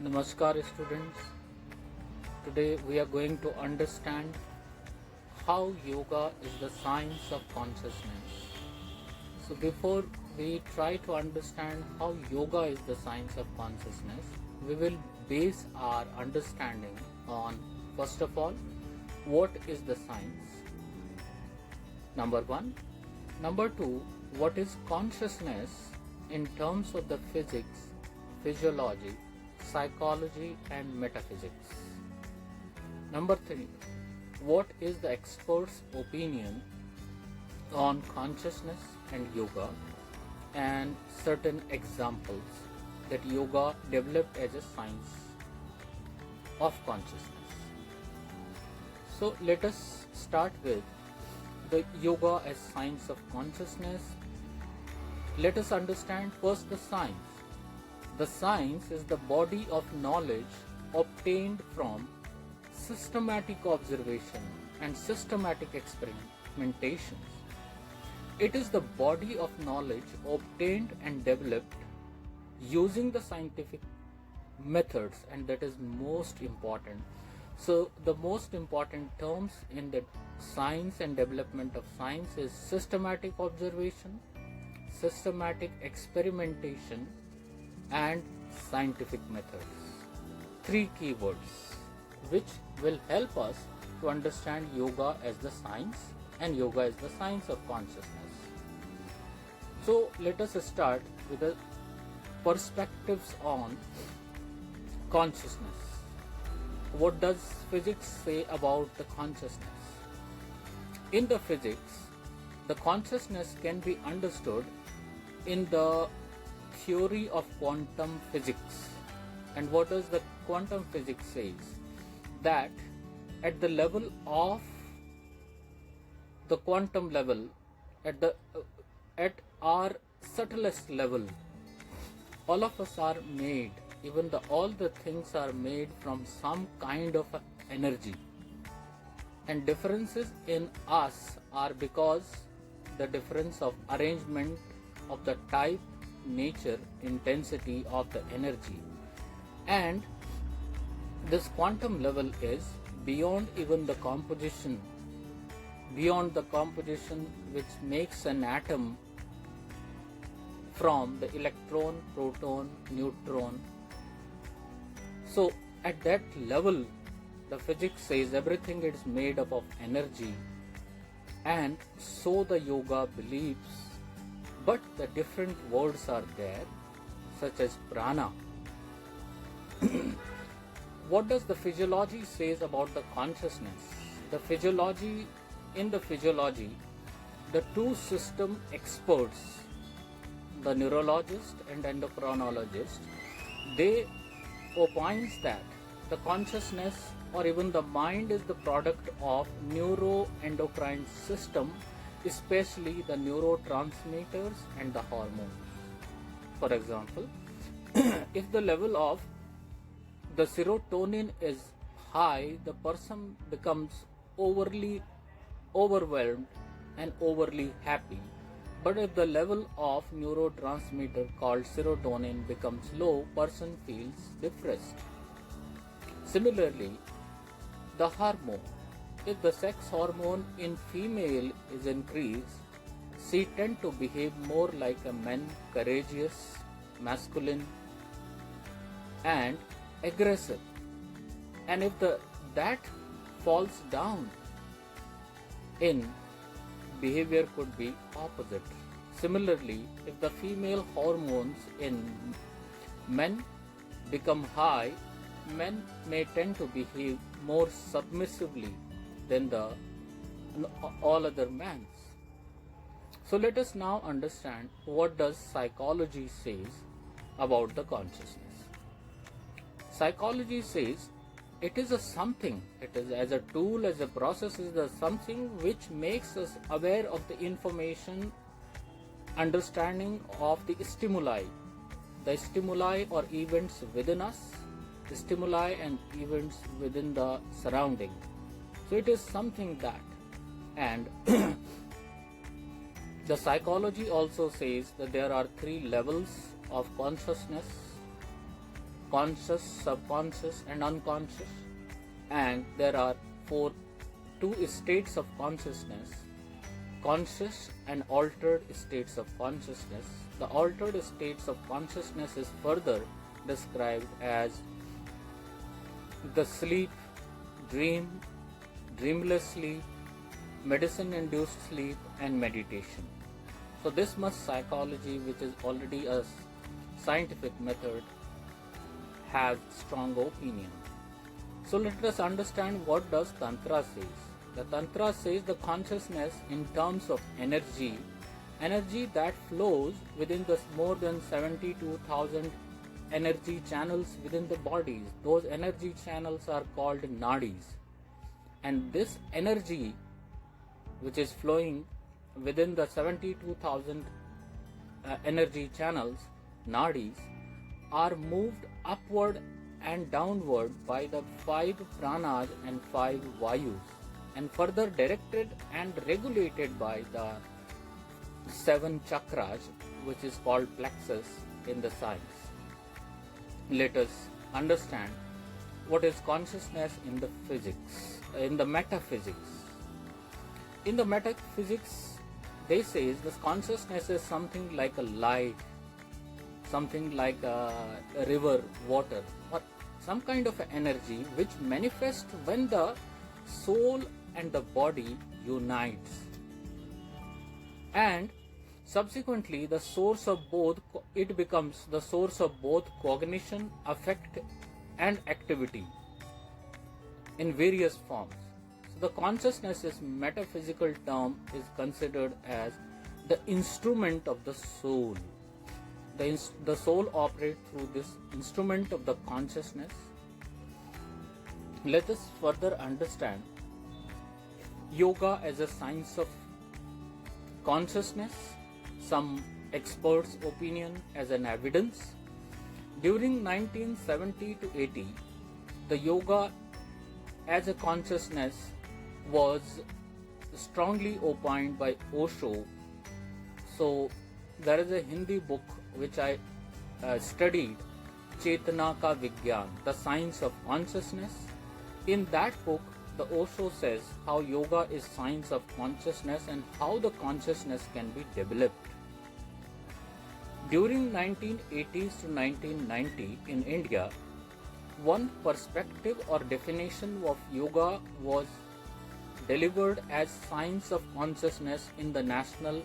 Namaskar students. Today we are going to understand how yoga is the science of consciousness. So before we try to understand how yoga is the science of consciousness, we will base our understanding on, first of all, what is the science? Number one. Number two, what is consciousness in terms of the physics, physiology, psychology and metaphysics. Number three, what is the expert's opinion on consciousness and yoga, and certain examples that yoga developed as a science of consciousness. So let us start with the yoga as science of consciousness. Let us understand first the science. The science is the body of knowledge obtained from systematic observation and systematic experimentations. It is the body of knowledge obtained and developed using the scientific methods, and that is most important. So the most important terms in the science and development of science is systematic observation, systematic experimentation and scientific methods. Three keywords which will help us to understand yoga as the science and yoga as the science of consciousness. So let us start with the perspectives on consciousness. What does physics say about the consciousness? In the physics, the consciousness can be understood in the theory of quantum physics. And what does the quantum physics says? That at the level of the quantum level, at our subtlest level, all of us are made, even all the things are made from some kind of energy. And differences in us are because the difference of arrangement of the type, nature, intensity of the energy. And this quantum level is beyond even the composition, which makes an atom from the electron, proton, neutron. So at that level, the physics says everything is made up of energy, and so the yoga believes. But the different words are there, such as prana. What does the physiology says about the consciousness? In the physiology, the two system experts, the neurologist and endocrinologist, they opines that the consciousness or even the mind is the product of neuroendocrine system, especially the neurotransmitters and the hormones. For example, if the level of the serotonin is high, the person becomes overly overwhelmed and overly happy. But if the level of neurotransmitter called serotonin becomes low, person feels depressed. Similarly, the hormone. If the sex hormone in female is increased, she tend to behave more like a man, courageous, masculine, and aggressive. And if that falls down in behavior, could be opposite. Similarly, if the female hormones in men become high, men may tend to behave more submissively than the all other men. So let us now understand what does psychology says about the consciousness. Psychology says it is a something, it is as a tool, as a process, is the something which makes us aware of the information, understanding of the stimuli or events within us, the stimuli and events within the surrounding. So it is something that, and the psychology also says that there are three levels of consciousness. conscious, subconscious and unconscious. And there are two states of consciousness: conscious and altered states of consciousness. The altered states of consciousness is further described as the sleep, dream, dreamless sleep, medicine-induced sleep and meditation. So this much psychology, which is already a scientific method, has strong opinion. So let us understand what does Tantra says. The Tantra says the consciousness in terms of energy that flows within the more than 72,000 energy channels within the bodies. Those energy channels are called nadis. And this energy which is flowing within the 72,000 energy channels, nadis, are moved upward and downward by the 5 pranas and 5 vayus, and further directed and regulated by the 7 chakras, which is called plexus in the science. Let us understand what is consciousness in the physics, in the metaphysics. In the metaphysics, they say this consciousness is something like a light, something like a river, water, or some kind of energy which manifests when the soul and the body unites. And subsequently, the source of both, it becomes the source of both cognition, affect and activity in various forms. So the consciousness is metaphysical term is considered as the instrument of the soul. The soul operates through this instrument of the consciousness. Let us further understand yoga as a science of consciousness, some experts' opinion as an evidence. During 1970 to 80, the yoga as a consciousness was strongly opined by Osho. So there is a Hindi book which I studied, Chetana Ka Vigyan, the science of consciousness. In that book, the Osho says how yoga is science of consciousness and how the consciousness can be developed. During 1980s to 1990 in India, one perspective or definition of yoga was delivered as science of consciousness in the national,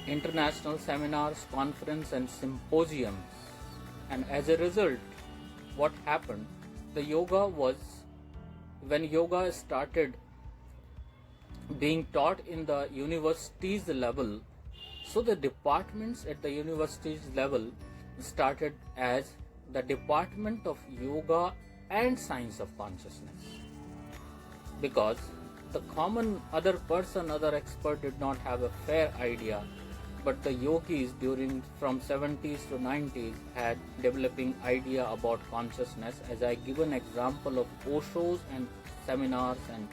international seminars, conference and symposiums. And as a result, what happened, when yoga started being taught in the universities level, so the departments at the universities level started as the Department of Yoga and Science of Consciousness, because the common other expert did not have a fair idea, but the yogis from 70s to 90s had developing idea about consciousness, as I give an example of Osho's and seminars and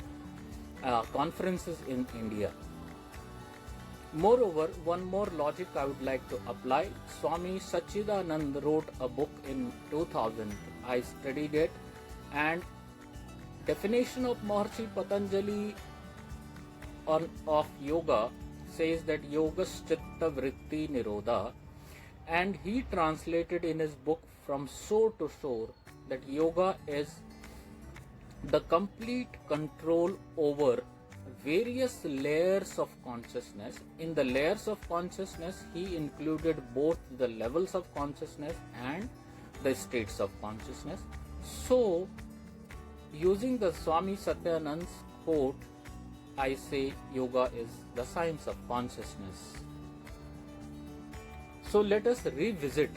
conferences in India. Moreover, one more logic I would like to apply. Swami Sachidanand wrote a book in 2000. I studied it, and definition of Maharshi Patanjali of yoga says that yogas chitta vritti nirodha, and he translated in his book From Shore to Shore that yoga is the complete control over various layers of consciousness. In the layers of consciousness, he included both the levels of consciousness and the states of consciousness. So, using the Swami Satyanand's quote, I say yoga is the science of consciousness. So let us revisit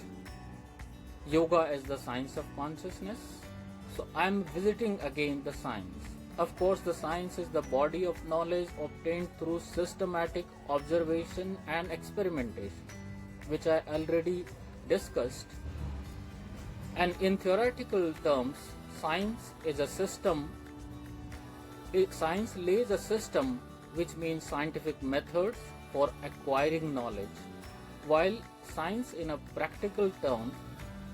yoga as the science of consciousness. So I am visiting again the science. Of course, the science is the body of knowledge obtained through systematic observation and experimentation, which I already discussed. And in theoretical terms, science is a system. Science lays a system, which means scientific methods for acquiring knowledge, while science in a practical term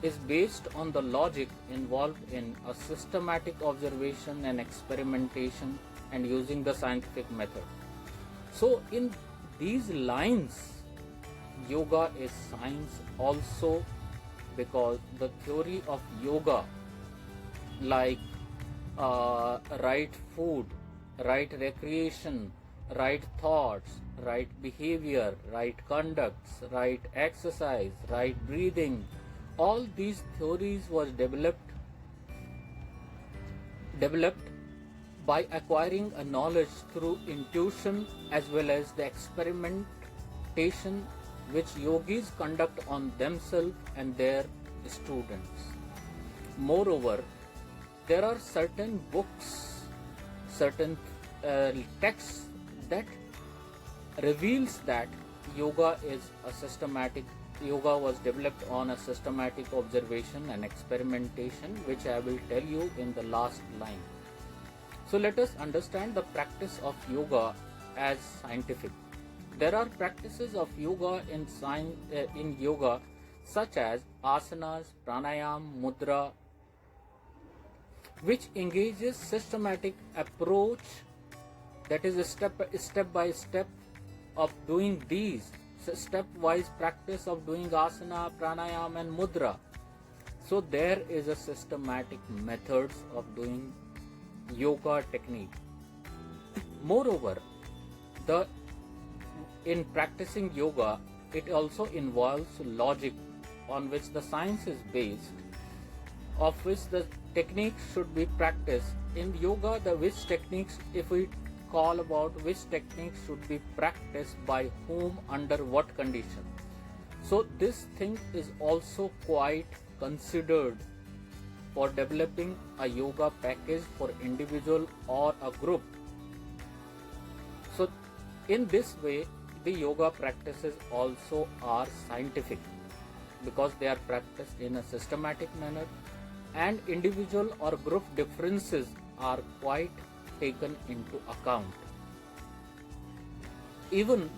is based on the logic involved in a systematic observation and experimentation and using the scientific method. So in these lines, yoga is science also, because the theory of yoga, like right food, right recreation, right thoughts, right behavior, right conducts, right exercise, right breathing, all these theories was developed by acquiring a knowledge through intuition as well as the experimentation which yogis conduct on themselves and their students. Moreover, there are certain books, certain texts that reveals that yoga was developed on a systematic observation and experimentation, which I will tell you in the last line. So let us understand the practice of yoga as scientific. There are practices of yoga in yoga such as asanas, pranayam, mudra, which engages systematic approach, that is a step by step of doing these, stepwise practice of doing asana, pranayam and mudra. So there is a systematic methods of doing yoga technique. Moreover, in practicing yoga, it also involves logic on which the science is based, of which the techniques should be practiced. In yoga, the which techniques, if we call about which techniques should be practiced by whom, under what condition. So this thing is also quite considered for developing a yoga package for individual or a group. So in this way, the yoga practices also are scientific because they are practiced in a systematic manner, and individual or group differences are quite taken into account. Even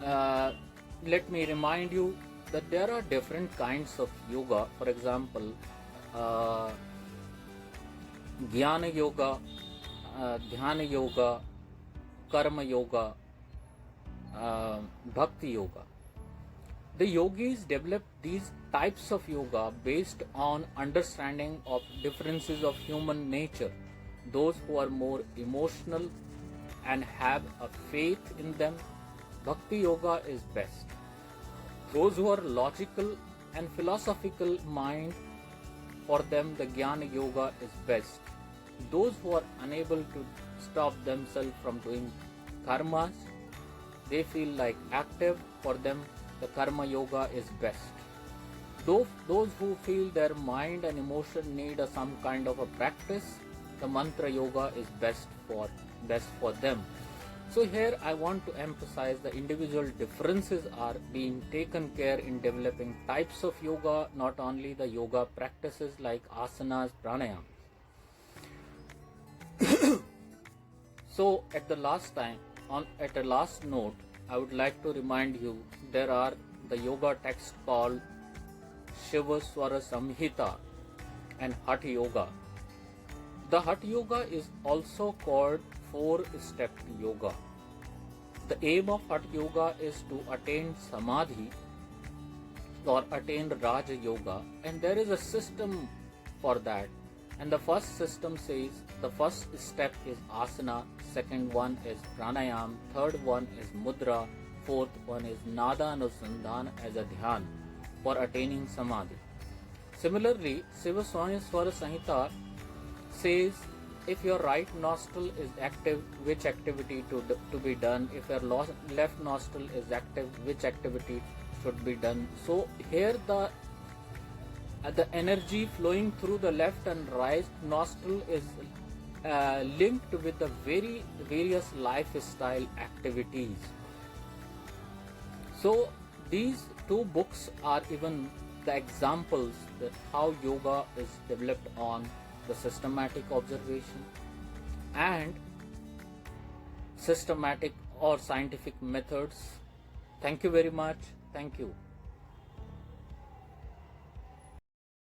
let me remind you that there are different kinds of yoga. For example, Jnana yoga, Dhyana yoga, Karma yoga, Bhakti yoga. The yogis developed these types of yoga based on understanding of differences of human nature. Those who are more emotional and have a faith in them, Bhakti yoga is best. Those who are logical and philosophical mind, for them the Jnana yoga is best. Those who are unable to stop themselves from doing karmas, they feel like active, for them the Karma yoga is best. Those who feel their mind and emotion need some kind of a practice, the Mantra yoga is best for them. So here I want to emphasize the individual differences are being taken care in developing types of yoga, not only the yoga practices like asanas, pranayam. So at the last note, I would like to remind you, there are the yoga texts called Shiva Swara Samhita and Hatha Yoga. The Hatha Yoga is also called 4-step yoga. The aim of Hatha Yoga is to attain Samadhi or attain Raja Yoga, and there is a system for that. And the first system says the first step is asana, second one is pranayam, third one is mudra, fourth one is nada anusandhan as a dhyan for attaining samadhi. Similarly, Shiva Swara Samhita says if your right nostril is active, which activity to be done, if your left nostril is active, which activity should be done. So here the energy flowing through the left and right nostril is linked with the various lifestyle activities. So these two books are even the examples that how yoga is developed on the systematic observation and systematic or scientific methods. Thank you very much. Thank you.